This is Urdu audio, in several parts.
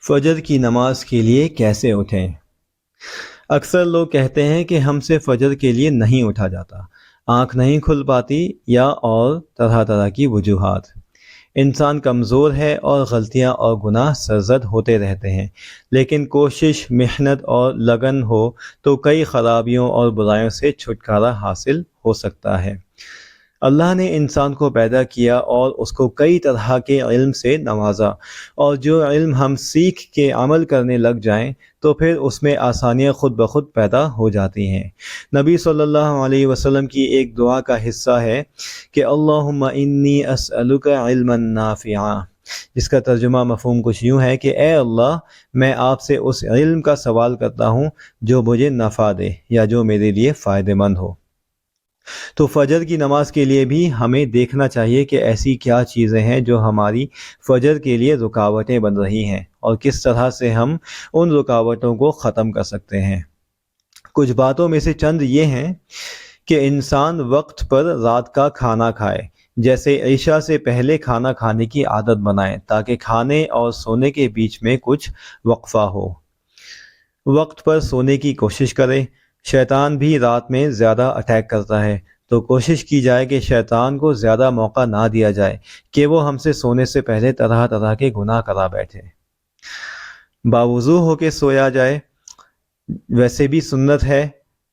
فجر کی نماز کے لیے کیسے اٹھیں؟ اکثر لوگ کہتے ہیں کہ ہم سے فجر کے لیے نہیں اٹھا جاتا، آنکھ نہیں کھل پاتی یا اور طرح طرح کی وجوہات۔ انسان کمزور ہے اور غلطیاں اور گناہ سرزد ہوتے رہتے ہیں، لیکن کوشش، محنت اور لگن ہو تو کئی خرابیوں اور برائیوں سے چھٹکارا حاصل ہو سکتا ہے۔ اللہ نے انسان کو پیدا کیا اور اس کو کئی طرح کے علم سے نوازا، اور جو علم ہم سیکھ کے عمل کرنے لگ جائیں تو پھر اس میں آسانیاں خود بخود پیدا ہو جاتی ہیں۔ نبی صلی اللہ علیہ وسلم کی ایک دعا کا حصہ ہے کہ اللہم انی اسألک علما نافعا، جس کا ترجمہ مفہوم کچھ یوں ہے کہ اے اللہ، میں آپ سے اس علم کا سوال کرتا ہوں جو مجھے نفع دے یا جو میرے لیے فائدہ مند ہو۔ تو فجر کی نماز کے لیے بھی ہمیں دیکھنا چاہیے کہ ایسی کیا چیزیں ہیں جو ہماری فجر کے لیے رکاوٹیں بن رہی ہیں، اور کس طرح سے ہم ان رکاوٹوں کو ختم کر سکتے ہیں۔ کچھ باتوں میں سے چند یہ ہیں کہ انسان وقت پر رات کا کھانا کھائے، جیسے عشاء سے پہلے کھانا کھانے کی عادت بنائیں تاکہ کھانے اور سونے کے بیچ میں کچھ وقفہ ہو۔ وقت پر سونے کی کوشش کرے۔ شیطان بھی رات میں زیادہ اٹیک کرتا ہے، تو کوشش کی جائے کہ شیطان کو زیادہ موقع نہ دیا جائے کہ وہ ہم سے سونے سے پہلے طرح طرح کے گناہ کرا بیٹھے۔ باوضو ہو کے سویا جائے،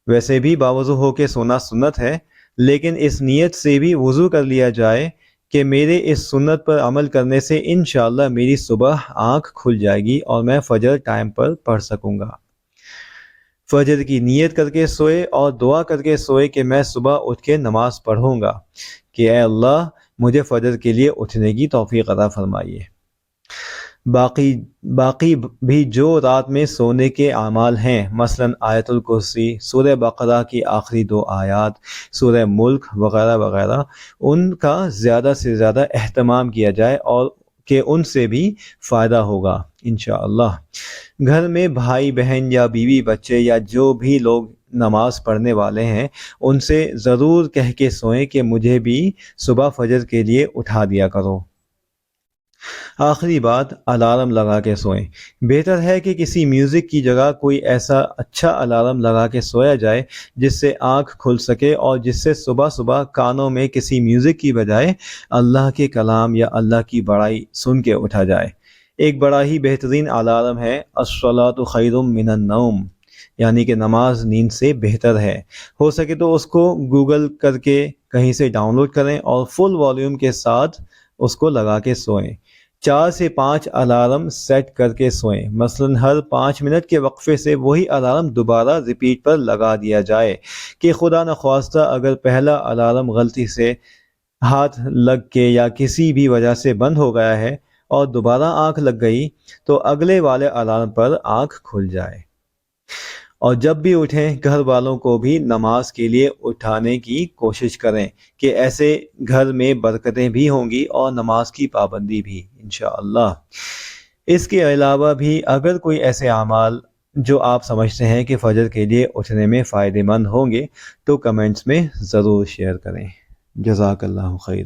ویسے بھی باوضو ہو کے سونا سنت ہے، لیکن اس نیت سے بھی وضو کر لیا جائے کہ میرے اس سنت پر عمل کرنے سے انشاءاللہ میری صبح آنکھ کھل جائے گی اور میں فجر ٹائم پر پڑھ سکوں گا۔ فجر کی نیت کر کے سوئے اور دعا کر کے سوئے کہ میں صبح اٹھ کے نماز پڑھوں گا، کہ اے اللہ مجھے فجر کے لیے اٹھنے کی توفیق عطا فرمائیے۔ باقی بھی جو رات میں سونے کے اعمال ہیں، مثلا آیت الکرسی، سورہ بقرہ کی آخری 2 آیات، سورہ ملک وغیرہ وغیرہ، ان کا زیادہ سے زیادہ اہتمام کیا جائے اور کہ ان سے بھی فائدہ ہوگا انشاءاللہ۔ گھر میں بھائی بہن یا بیوی بچے یا جو بھی لوگ نماز پڑھنے والے ہیں ان سے ضرور کہہ کے سوئیں کہ مجھے بھی صبح فجر کے لیے اٹھا دیا کرو۔ آخری بات، الارم لگا کے سوئیں۔ بہتر ہے کہ کسی میوزک کی جگہ کوئی ایسا اچھا الارم لگا کے سویا جائے جس سے آنکھ کھل سکے اور جس سے صبح صبح کانوں میں کسی میوزک کی بجائے اللہ کے کلام یا اللہ کی بڑائی سن کے اٹھا جائے۔ ایک بڑا ہی بہترین الارم ہے الصلاۃ خیر من النوم، یعنی کہ نماز نیند سے بہتر ہے۔ ہو سکے تو اس کو گوگل کر کے کہیں سے ڈاؤن لوڈ کریں اور فل والیوم کے ساتھ اس کو لگا کے سوئیں۔ 4 سے 5 الارم سیٹ کر کے سوئیں، مثلا ہر 5 منٹ کے وقفے سے وہی الارم دوبارہ ریپیٹ پر لگا دیا جائے کہ خدا نخواستہ اگر پہلا الارم غلطی سے ہاتھ لگ کے یا کسی بھی وجہ سے بند ہو گیا ہے اور دوبارہ آنکھ لگ گئی تو اگلے والے الارم پر آنکھ کھل جائے۔ اور جب بھی اٹھیں گھر والوں کو بھی نماز کے لیے اٹھانے کی کوشش کریں کہ ایسے گھر میں برکتیں بھی ہوں گی اور نماز کی پابندی بھی انشاءاللہ۔ اس کے علاوہ بھی اگر کوئی ایسے اعمال جو آپ سمجھتے ہیں کہ فجر کے لیے اٹھنے میں فائدہ مند ہوں گے تو کمنٹس میں ضرور شیئر کریں۔ جزاک اللہ خیر۔